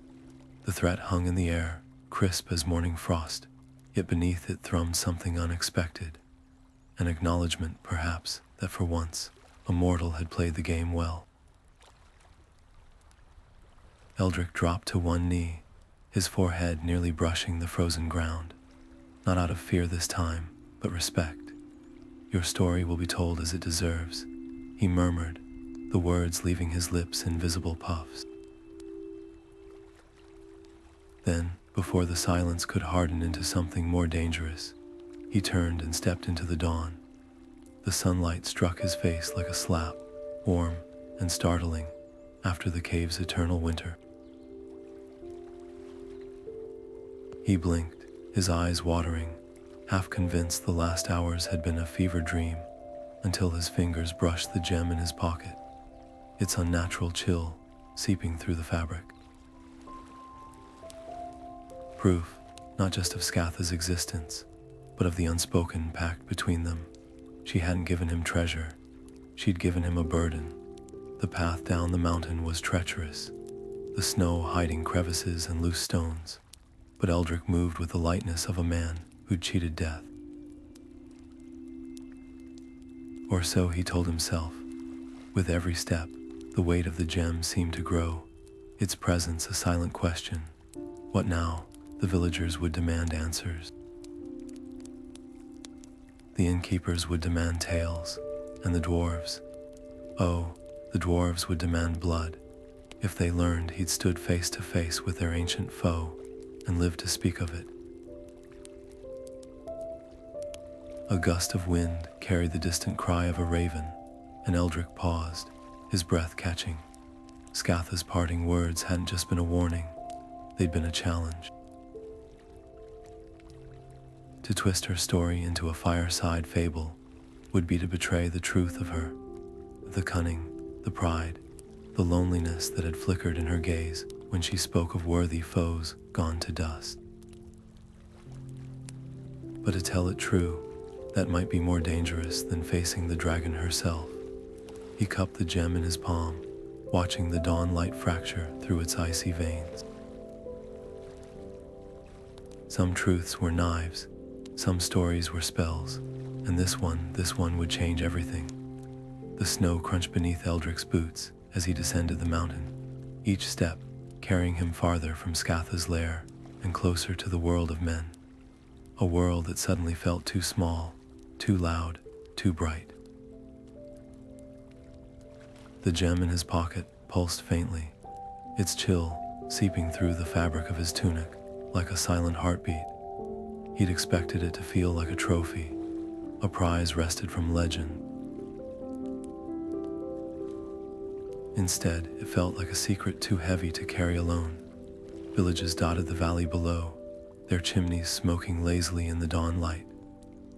The threat hung in the air, crisp as morning frost, yet beneath it thrummed something unexpected. An acknowledgement, perhaps, that for once, a mortal had played the game well. Eldric dropped to one knee, his forehead nearly brushing the frozen ground. Not out of fear this time, but respect. "Your story will be told as it deserves," he murmured, the words leaving his lips in visible puffs. Then, before the silence could harden into something more dangerous, he turned and stepped into the dawn, The sunlight struck his face like a slap, warm and startling after the cave's eternal winter. He blinked, his eyes watering, half convinced the last hours had been a fever dream, until his fingers brushed the gem in his pocket, its unnatural chill seeping through the fabric. Proof, not just of Scatha's existence, but of the unspoken pact between them. She hadn't given him treasure, she'd given him a burden. The path down the mountain was treacherous, the snow hiding crevices and loose stones, but Eldric moved with the lightness of a man who'd cheated death. Or so he told himself. With every step, the weight of the gem seemed to grow, its presence a silent question. What now? The villagers would demand answers. The innkeepers would demand tales, and the dwarves, oh, the dwarves would demand blood, if they learned he'd stood face to face with their ancient foe and lived to speak of it. A gust of wind carried the distant cry of a raven, and Eldric paused, his breath catching. Scatha's parting words hadn't just been a warning, they'd been a challenge. To twist her story into a fireside fable would be to betray the truth of her, the cunning, the pride, the loneliness that had flickered in her gaze when she spoke of worthy foes gone to dust. But to tell it true, that might be more dangerous than facing the dragon herself. He cupped the gem in his palm, watching the dawn light fracture through its icy veins. Some truths were knives, some stories were spells, and this one would change everything. The snow crunched beneath Eldric's boots as he descended the mountain, each step carrying him farther from Scatha's lair and closer to the world of men. A world that suddenly felt too small, too loud, too bright. The gem in his pocket pulsed faintly, its chill seeping through the fabric of his tunic like a silent heartbeat. He'd expected it to feel like a trophy, a prize wrested from legend. Instead, it felt like a secret too heavy to carry alone. Villages dotted the valley below, their chimneys smoking lazily in the dawn light.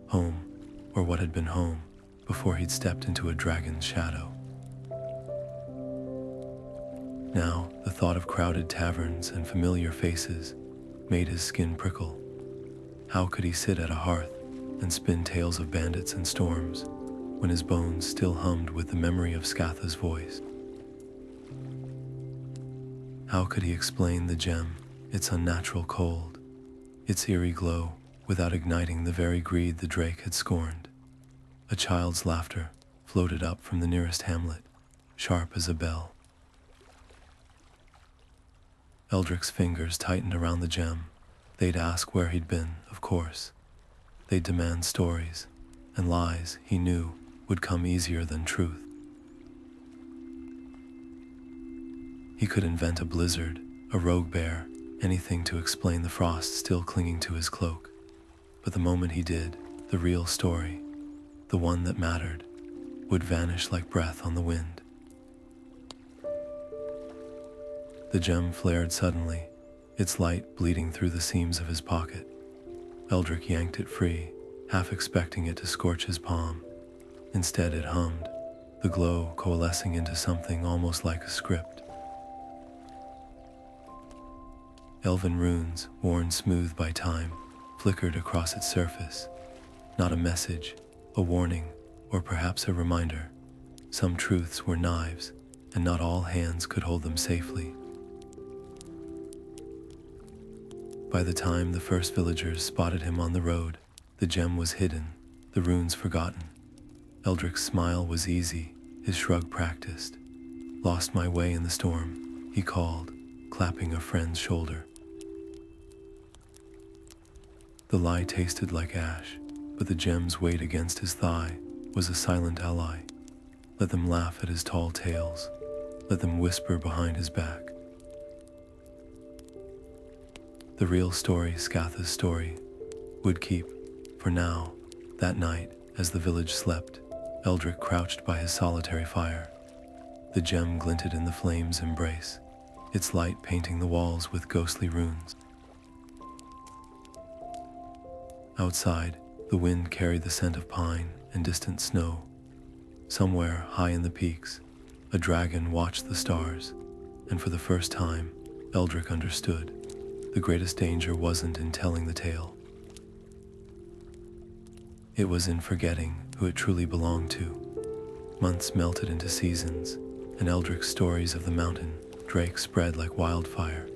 Home, or what had been home, before he'd stepped into a dragon's shadow. Now, the thought of crowded taverns and familiar faces made his skin prickle. How could he sit at a hearth and spin tales of bandits and storms when his bones still hummed with the memory of Scatha's voice? How could he explain the gem, its unnatural cold, its eerie glow, without igniting the very greed the drake had scorned? A child's laughter floated up from the nearest hamlet, sharp as a bell. Eldric's fingers tightened around the gem. They'd ask where he'd been, of course. They'd demand stories, and lies, he knew, would come easier than truth. He could invent a blizzard, a rogue bear, anything to explain the frost still clinging to his cloak. But the moment he did, the real story, the one that mattered, would vanish like breath on the wind. The gem flared suddenly, its light bleeding through the seams of his pocket. Eldric yanked it free, half expecting it to scorch his palm. Instead it hummed, the glow coalescing into something almost like a script. Elven runes, worn smooth by time, flickered across its surface. Not a message, a warning, or perhaps a reminder. Some truths were knives, and not all hands could hold them safely. By the time the first villagers spotted him on the road, the gem was hidden, the runes forgotten. Eldric's smile was easy, his shrug practiced. "Lost my way in the storm," he called, clapping a friend's shoulder. The lie tasted like ash, but the gem's weight against his thigh was a silent ally. Let them laugh at his tall tales, let them whisper behind his back. The real story, Scatha's story, would keep, for now, that night, as the village slept, Eldric crouched by his solitary fire. The gem glinted in the flame's embrace, its light painting the walls with ghostly runes. Outside, the wind carried the scent of pine and distant snow. Somewhere high in the peaks, a dragon watched the stars, and for the first time, Eldric understood. The greatest danger wasn't in telling the tale. It was in forgetting who it truly belonged to. Months melted into seasons, and Eldric's stories of the mountain drake spread like wildfire,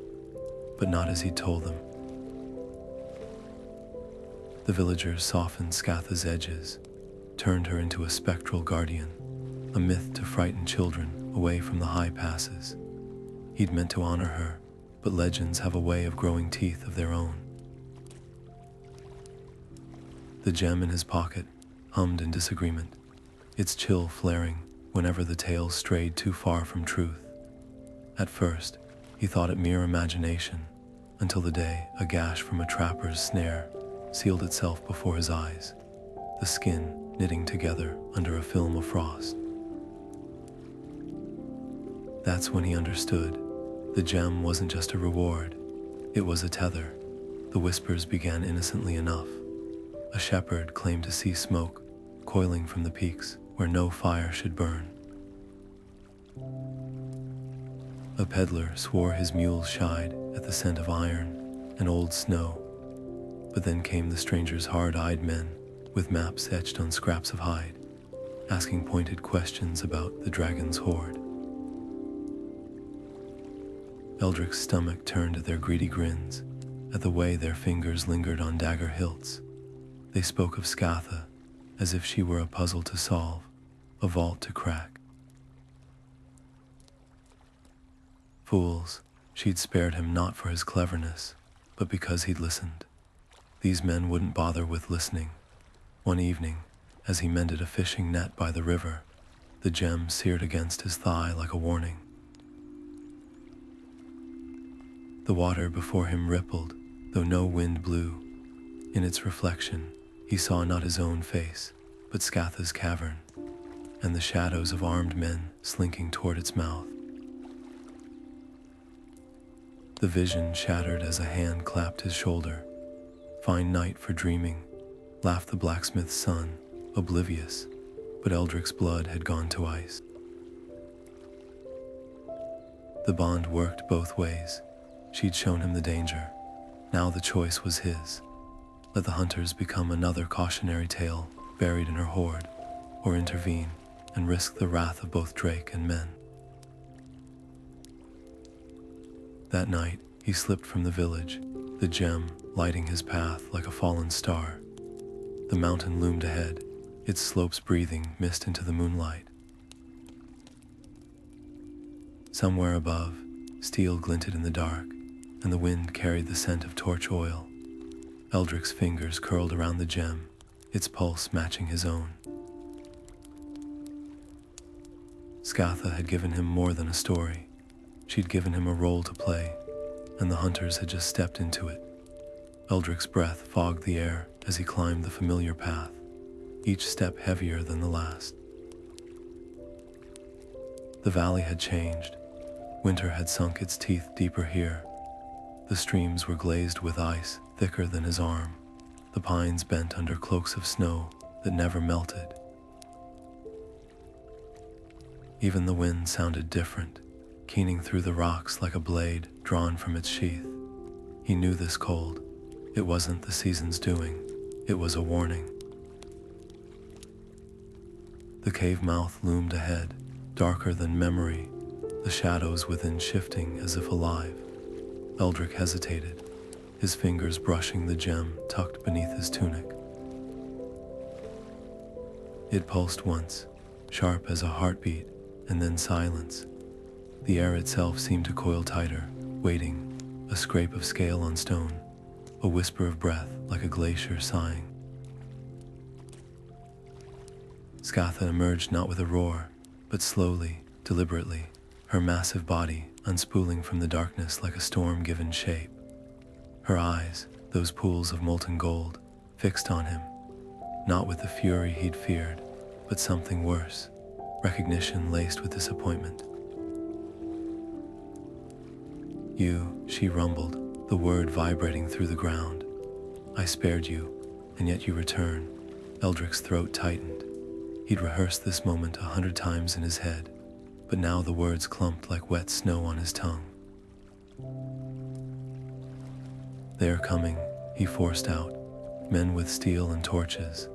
but not as he'd told them. The villagers softened Scatha's edges, turned her into a spectral guardian, a myth to frighten children away from the high passes. He'd meant to honor her, but legends have a way of growing teeth of their own. The gem in his pocket hummed in disagreement, its chill flaring whenever the tale strayed too far from truth. At first, he thought it mere imagination, until the day a gash from a trapper's snare sealed itself before his eyes, the skin knitting together under a film of frost. That's when he understood. The gem wasn't just a reward, it was a tether. The whispers began innocently enough. A shepherd claimed to see smoke coiling from the peaks where no fire should burn. A peddler swore his mules shied at the scent of iron and old snow. But then came the stranger's hard-eyed men with maps etched on scraps of hide, asking pointed questions about the dragon's hoard. Eldric's stomach turned at their greedy grins, at the way their fingers lingered on dagger hilts. They spoke of Scatha as if she were a puzzle to solve, a vault to crack. Fools, she'd spared him not for his cleverness, but because he'd listened. These men wouldn't bother with listening. One evening, as he mended a fishing net by the river, the gem seared against his thigh like a warning. The water before him rippled, though no wind blew. In its reflection, he saw not his own face, but Scatha's cavern, and the shadows of armed men slinking toward its mouth. The vision shattered as a hand clapped his shoulder. Fine night for dreaming, laughed the blacksmith's son, oblivious, but Eldric's blood had gone to ice. The bond worked both ways. She'd shown him the danger. Now the choice was his. Let the hunters become another cautionary tale buried in her hoard, or intervene and risk the wrath of both drake and men. That night, he slipped from the village, the gem lighting his path like a fallen star. The mountain loomed ahead, its slopes breathing mist into the moonlight. Somewhere above, steel glinted in the dark, and the wind carried the scent of torch oil. Eldric's fingers curled around the gem, its pulse matching his own. Scatha had given him more than a story. She'd given him a role to play, and the hunters had just stepped into it. Eldric's breath fogged the air as he climbed the familiar path, each step heavier than the last. The valley had changed. Winter had sunk its teeth deeper here. The streams were glazed with ice thicker than his arm, the pines bent under cloaks of snow that never melted. Even the wind sounded different, keening through the rocks like a blade drawn from its sheath. He knew this cold. It wasn't the season's doing, it was a warning. The cave mouth loomed ahead, darker than memory, the shadows within shifting as if alive. Eldric hesitated, his fingers brushing the gem tucked beneath his tunic. It pulsed once, sharp as a heartbeat, and then silence. The air itself seemed to coil tighter, waiting, a scrape of scale on stone, a whisper of breath like a glacier sighing. Scatha emerged not with a roar, but slowly, deliberately, her massive body unspooling from the darkness like a storm given shape. Her eyes, those pools of molten gold, fixed on him, not with the fury he'd feared, but something worse, recognition laced with disappointment. You, she rumbled, the word vibrating through the ground. I spared you, and yet you return. Eldric's throat tightened. He'd rehearsed this moment 100 times in his head, but now the words clumped like wet snow on his tongue. They are coming, he forced out, men with steel and torches.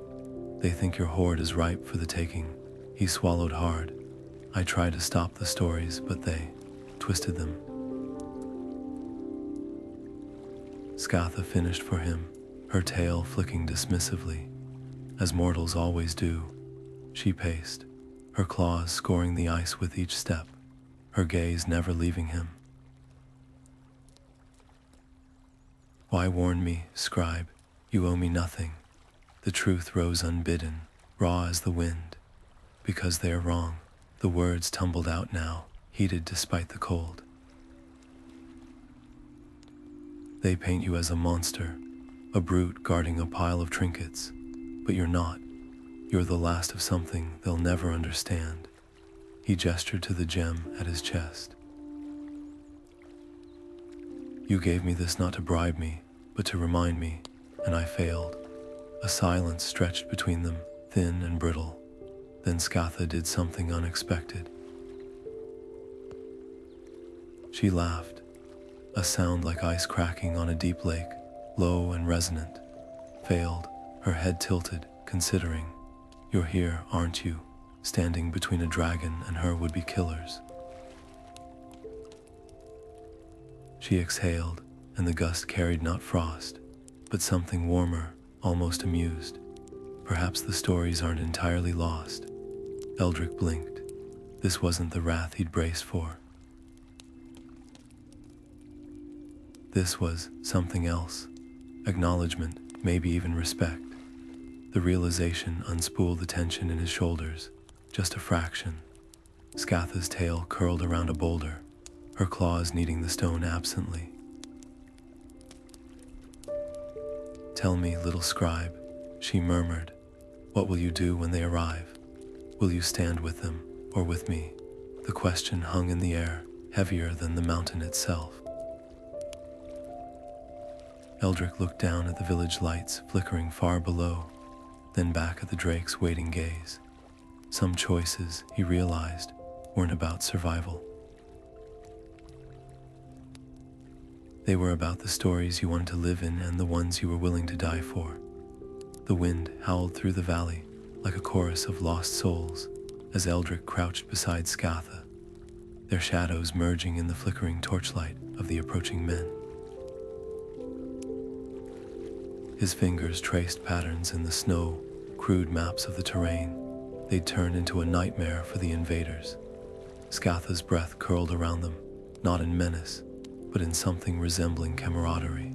They think your hoard is ripe for the taking. He swallowed hard. I tried to stop the stories, but they twisted them. Scatha finished for him, her tail flicking dismissively, as mortals always do. She paced, her claws scoring the ice with each step, her gaze never leaving him. Why warn me, scribe? You owe me nothing. The truth rose unbidden, raw as the wind. Because they are wrong, the words tumbled out now, heated despite the cold. They paint you as a monster, a brute guarding a pile of trinkets, but you're not. You're the last of something they'll never understand. He gestured to the gem at his chest. You gave me this not to bribe me, but to remind me, and I failed. A silence stretched between them, thin and brittle. Then Scatha did something unexpected. She laughed, a sound like ice cracking on a deep lake, low and resonant. Failed, her head tilted, considering. You're here, aren't you, standing between a dragon and her would-be killers. She exhaled, and the gust carried not frost, but something warmer, almost amused. Perhaps the stories aren't entirely lost. Eldric blinked. This wasn't the wrath he'd braced for. This was something else. Acknowledgement, maybe even respect. The realization unspooled the tension in his shoulders, just a fraction. Scatha's tail curled around a boulder, her claws kneading the stone absently. Tell me, little scribe, she murmured, what will you do when they arrive? Will you stand with them, or with me? The question hung in the air, heavier than the mountain itself. Eldric looked down at the village lights flickering far below, then back at the drake's waiting gaze. Some choices, he realized, weren't about survival. They were about the stories you wanted to live in and the ones you were willing to die for. The wind howled through the valley like a chorus of lost souls as Eldric crouched beside Scatha, their shadows merging in the flickering torchlight of the approaching men. His fingers traced patterns in the snow, crude maps of the terrain. They'd turned into a nightmare for the invaders. Scatha's breath curled around them, not in menace, but in something resembling camaraderie.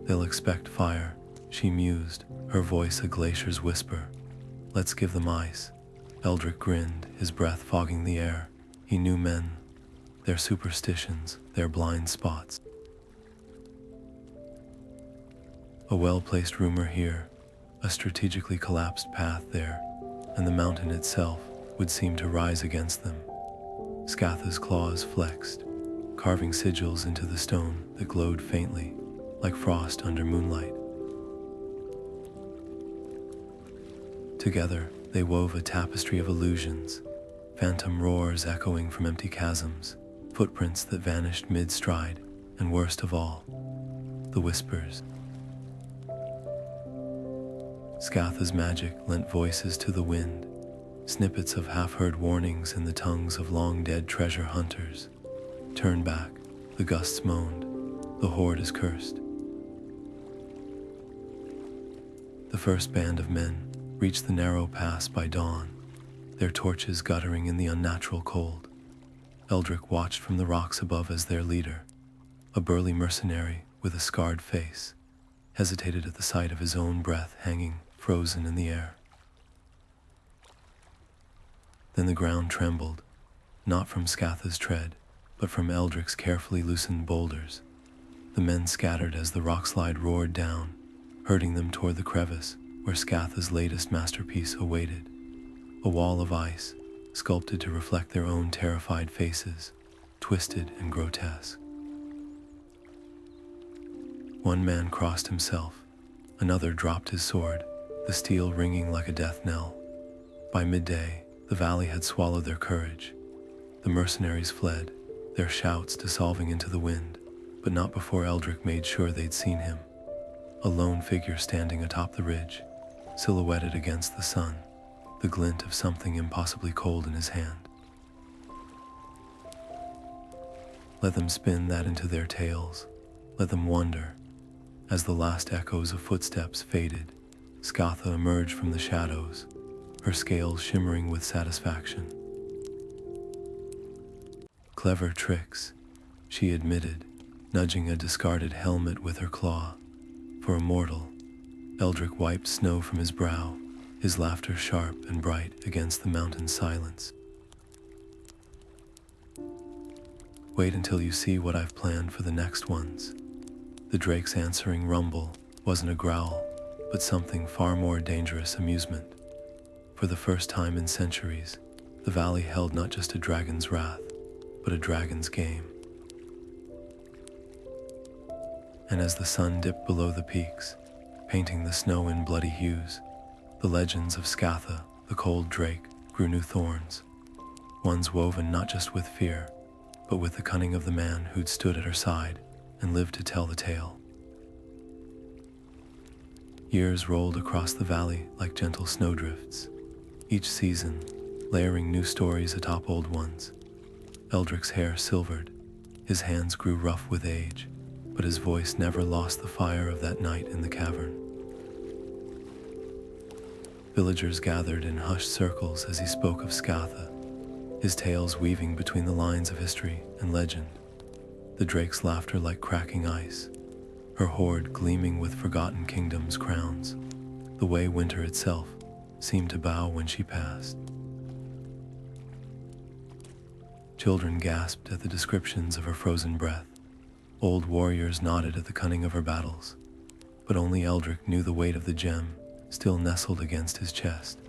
They'll expect fire, she mused, her voice a glacier's whisper. Let's give them ice. Eldric grinned, his breath fogging the air. He knew men, their superstitions, their blind spots. A well-placed rumor here, a strategically collapsed path there, and the mountain itself would seem to rise against them. Scatha's claws flexed, carving sigils into the stone that glowed faintly, like frost under moonlight. Together, they wove a tapestry of illusions, phantom roars echoing from empty chasms, footprints that vanished mid-stride, and worst of all, the whispers. Scatha's magic lent voices to the wind, snippets of half-heard warnings in the tongues of long-dead treasure hunters. Turn back, the gusts moaned, the hoard is cursed. The first band of men reached the narrow pass by dawn, their torches guttering in the unnatural cold. Eldric watched from the rocks above as their leader, a burly mercenary with a scarred face, hesitated at the sight of his own breath hanging frozen in the air. Then the ground trembled, not from Scatha's tread, but from Eldric's carefully loosened boulders. The men scattered as the rockslide roared down, herding them toward the crevice, where Scatha's latest masterpiece awaited, a wall of ice, sculpted to reflect their own terrified faces, twisted and grotesque. One man crossed himself, another dropped his sword, the steel ringing like a death knell. By midday, the valley had swallowed their courage. The mercenaries fled, their shouts dissolving into the wind, but not before Eldric made sure they'd seen him. A lone figure standing atop the ridge, silhouetted against the sun, the glint of something impossibly cold in his hand. Let them spin that into their tales. Let them wonder. As the last echoes of footsteps faded, Scatha emerged from the shadows, her scales shimmering with satisfaction. Clever tricks, she admitted, nudging a discarded helmet with her claw. For a mortal, Eldric wiped snow from his brow, his laughter sharp and bright against the mountain silence. Wait until you see what I've planned for the next ones. The drake's answering rumble wasn't a growl, but something far more dangerous amusement. For the first time in centuries, the valley held not just a dragon's wrath, but a dragon's game. And as the sun dipped below the peaks, painting the snow in bloody hues, the legends of Scatha the Cold-drake grew new thorns, ones woven not just with fear, but with the cunning of the man who'd stood at her side and lived to tell the tale. Years rolled across the valley like gentle snowdrifts, each season layering new stories atop old ones. Eldric's hair silvered, his hands grew rough with age, but his voice never lost the fire of that night in the cavern. Villagers gathered in hushed circles as he spoke of Scatha, his tales weaving between the lines of history and legend, the drake's laughter like cracking ice, her hoard gleaming with forgotten kingdoms' crowns, the way winter itself seemed to bow when she passed. Children gasped at the descriptions of her frozen breath. Old warriors nodded at the cunning of her battles, but only Eldric knew the weight of the gem still nestled against his chest,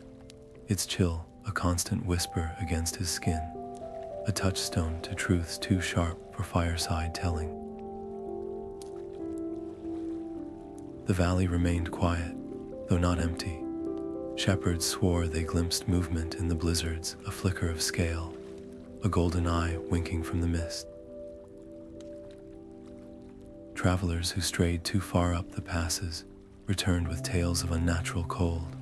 its chill a constant whisper against his skin, a touchstone to truths too sharp for fireside telling. The valley remained quiet, though not empty. Shepherds swore they glimpsed movement in the blizzards, a flicker of scale, a golden eye winking from the mist. Travelers who strayed too far up the passes returned with tales of unnatural cold,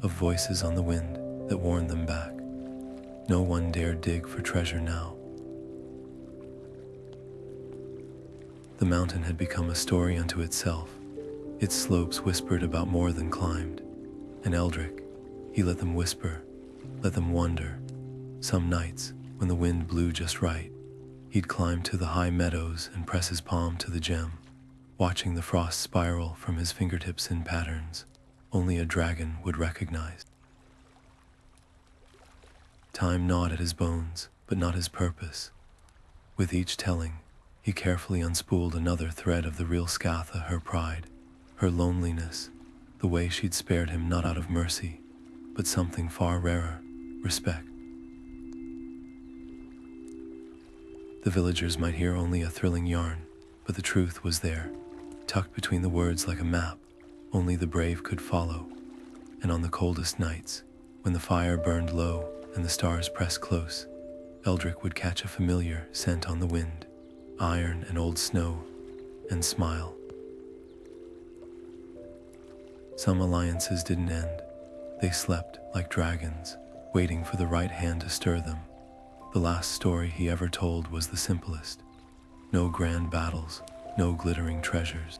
of voices on the wind that warned them back. No one dared dig for treasure now. The mountain had become a story unto itself. Its slopes whispered about more than climbed, and Eldric, he let them whisper, let them wonder. Some nights, when the wind blew just right, he'd climb to the high meadows and press his palm to the gem, watching the frost spiral from his fingertips in patterns only a dragon would recognize. Time gnawed at his bones, but not his purpose. With each telling, he carefully unspooled another thread of the real Scatha, her pride, her loneliness, the way she'd spared him not out of mercy, but something far rarer, respect. The villagers might hear only a thrilling yarn, but the truth was there, tucked between the words like a map only the brave could follow. And on the coldest nights, when the fire burned low and the stars pressed close, Eldric would catch a familiar scent on the wind, iron and old snow, and smile. Some alliances didn't end. They slept like dragons, waiting for the right hand to stir them. The last story he ever told was the simplest. No grand battles, no glittering treasures.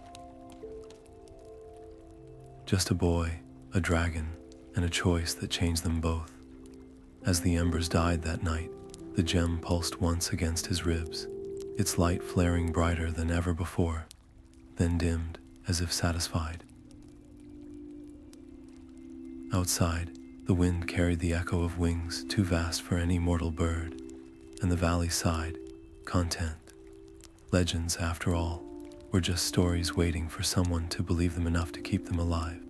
Just a boy, a dragon, and a choice that changed them both. As the embers died that night, the gem pulsed once against his ribs, its light flaring brighter than ever before, then dimmed as if satisfied. Outside, the wind carried the echo of wings too vast for any mortal bird, and the valley sighed, content. Legends, after all, were just stories waiting for someone to believe them enough to keep them alive.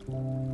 Thank